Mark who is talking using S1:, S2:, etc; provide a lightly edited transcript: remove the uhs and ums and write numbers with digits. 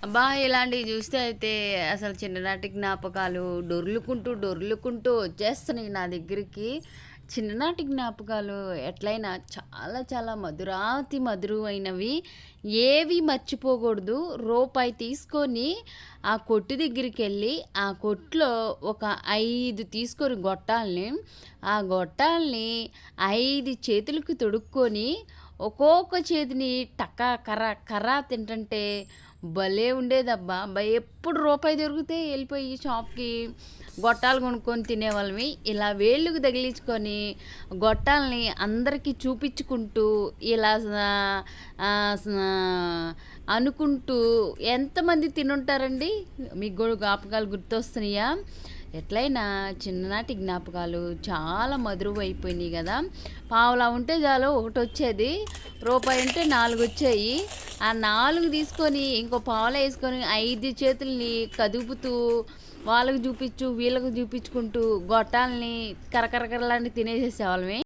S1: అబ్బా! ఇలాంటివి జూస్తే అయితే అసలు చిన్ననాటి జ్ఞాపకాలు డొర్లుకుంటూ, డొర్లుకుంటూ వచ్చేస్తున్నాయి నా దగ్గరికి. చిన్ననాటి జ్ఞాపకాలు ఎట్లైనా చాలా చాలా మధురాతి మధురమైనవి. ఏవి మర్చిపోకూడదు. రూపాయి తీసుకొని ఆ కొట్టు దగ్గరికెళ్ళి, ఆ కొట్టులో ఒక 5 తీసుకొని గొట్టాల్ని, ఆ గొట్టాల్ని 5 చేతులకి తొడుక్కొని, ఒక్కొక్క చేతిని టకా కర్ర కర్ర తింటంటే భలే ఉండేదబ్బా! ఎప్పుడు రూపాయి దొరికితే ఎళ్ళిపోయి షాప్‌కి గొట్టాలు కొనుక్కొని తినేవాళ్ళమి. ఇలా వేళ్ళుకి తగిలించుకొని గొట్టాల్ని అందరికీ చూపించుకుంటూ ఇలా సా అనుకుంటూ ఎంతమంది తినుంటారండి? మీకు గూడా జ్ఞాపకాలు గుర్తొస్తున్నాయా? ఎట్లైనా చిన్ననాటి జ్ఞాపకాలు చాలా మధురమైపోయినాయి గదా! పావలా ఉంటే చాలు ఒకటొచ్చేది. రూపాయి ఉంటే 4 వచ్చాయి. ఆ 4 తీసుకొని ఇంకో పావలా యేసుకొని 5 చేతుల్ని కదుపుతూ వాళ్ళకి చూపిచ్చు, వీళ్ళకి చూపించుకుంటూ గొట్టాల్ని కరకరకరలాడి తినేసేసేవాళ్ళమి.